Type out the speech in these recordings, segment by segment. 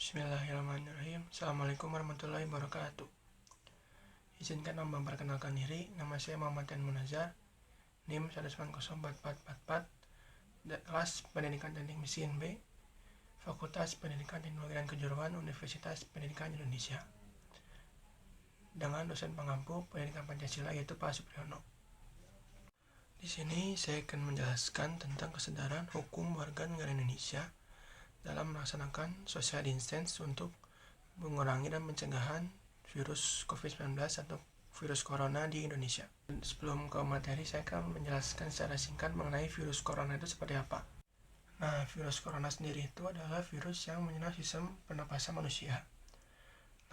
Bismillahirrahmanirrahim. Assalamualaikum warahmatullahi wabarakatuh. Izinkan memperkenalkan diri. Nama saya Muhammad Dan Munazar, NIM 1904444, kelas Pendidikan Teknik Mesin B, Fakultas Pendidikan Teknologi dan Kejuruan Universitas Pendidikan Indonesia, dengan dosen pengampu Pendidikan Pancasila yaitu Pak Supriyono. Di sini saya akan menjelaskan tentang kesadaran hukum warga negara Indonesia dalam melaksanakan social distance untuk mengurangi dan pencegahan virus COVID-19 atau virus corona di Indonesia. Sebelum ke materi, saya akan menjelaskan secara singkat mengenai virus corona itu seperti apa. Nah, virus corona sendiri itu adalah virus yang menyerang sistem pernapasan manusia.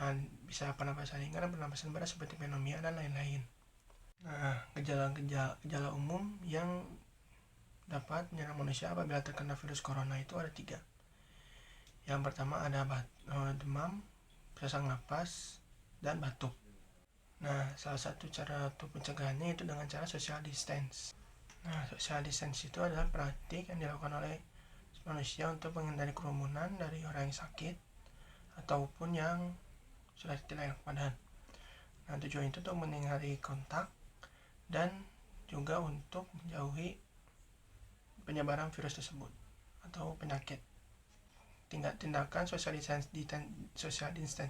Nah, bisa pernapasan ringan dan pernapasan berat seperti pneumonia dan lain-lain. Nah, gejala umum yang dapat menyerang manusia apabila terkena virus corona itu ada 3. Yang pertama ada demam, sesak napas, dan batuk. Nah, salah satu cara untuk pencegahannya itu dengan cara social distance. Nah, social distance itu adalah praktik yang dilakukan oleh manusia untuk menghindari kerumunan dari orang yang sakit ataupun yang sudah tidak enak badan. Nah, tujuan itu untuk menghindari kontak dan juga untuk menjauhi penyebaran virus tersebut atau penyakit. Tindakan social distance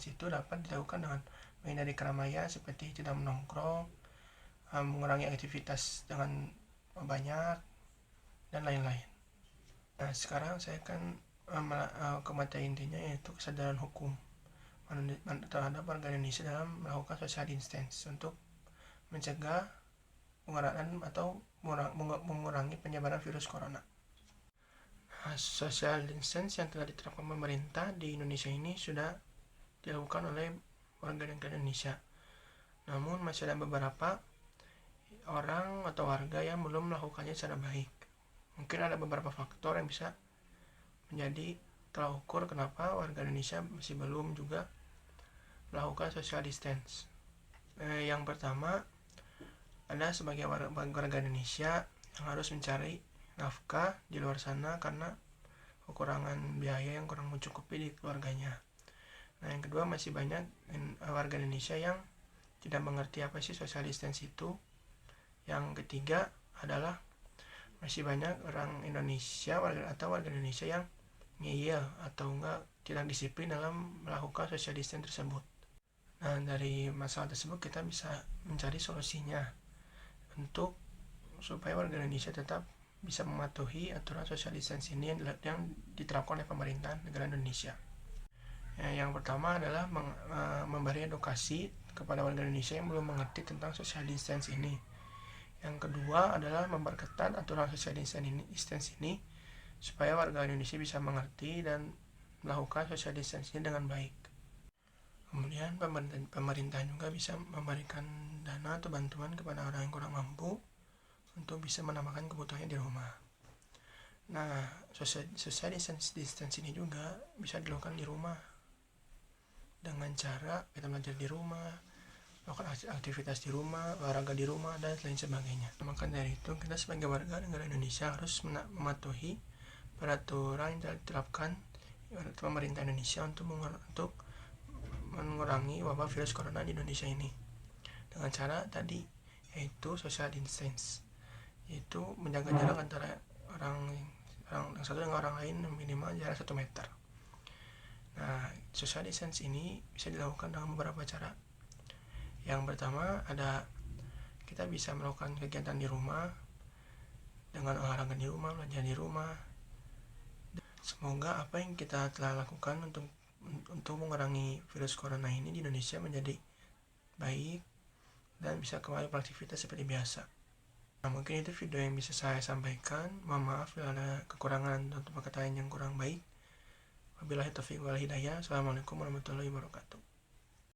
itu dapat dilakukan dengan menghindari keramaian seperti tidak menongkrong, mengurangi aktivitas dengan banyak, dan lain-lain. Nah, sekarang saya akan ke materi intinya, yaitu kesadaran hukum terhadap warga Indonesia dalam melakukan social distance untuk mencegah pengenalan atau mengurangi penyebaran virus corona. Social distance yang telah diterapkan pemerintah di Indonesia ini sudah dilakukan oleh warga negara Indonesia. Namun masih ada beberapa orang atau warga yang belum melakukannya secara baik. Mungkin ada beberapa faktor yang bisa menjadi tolak ukur kenapa warga Indonesia masih belum juga melakukan social distance. Yang pertama, ada sebagai warga Indonesia yang harus mencari nafkah di luar sana karena kekurangan biaya yang kurang mencukupi di keluarganya. Nah, yang kedua, masih banyak warga Indonesia yang tidak mengerti apa sih social distance itu. Yang ketiga adalah masih banyak orang Indonesia warga Indonesia yang ngeyel atau tidak disiplin dalam melakukan social distance tersebut. Nah, dari masalah tersebut kita bisa mencari solusinya untuk supaya warga Indonesia tetap bisa mematuhi aturan social distance ini yang diterapkan oleh pemerintah negara Indonesia. Yang pertama adalah memberi edukasi kepada warga Indonesia yang belum mengerti tentang social distance ini. Yang kedua adalah memperketat aturan social distance ini supaya warga Indonesia bisa mengerti dan melakukan social distance ini dengan baik. Kemudian pemerintah juga bisa memberikan dana atau bantuan kepada orang yang kurang mampu untuk bisa menambahkan kebutuhannya di rumah. Nah, social distance ini juga bisa dilakukan di rumah dengan cara kita belajar di rumah, melakukan aktivitas di rumah, olahraga di rumah, dan lain sebagainya. Maka dari itu, kita sebagai warga negara Indonesia harus mematuhi peraturan yang diterapkan oleh pemerintah Indonesia untuk mengurangi wabah virus corona di Indonesia ini dengan cara tadi, yaitu social distance, yaitu menjaga jarak antara orang satu dengan orang lain minimal jarak 1 meter. Nah, social distance ini bisa dilakukan dengan beberapa cara. Yang pertama, kita bisa melakukan kegiatan di rumah dengan olahraga di rumah, belajar di rumah. Semoga apa yang kita telah lakukan untuk mengurangi virus corona ini di Indonesia menjadi baik dan bisa kembali beraktivitas seperti biasa. Nah, mungkin itu video yang bisa saya sampaikan. Mohon maaf bila ada kekurangan atau perkataan yang kurang baik. Wabillahi taufiq wal hidayah. Assalamualaikum warahmatullahi wabarakatuh.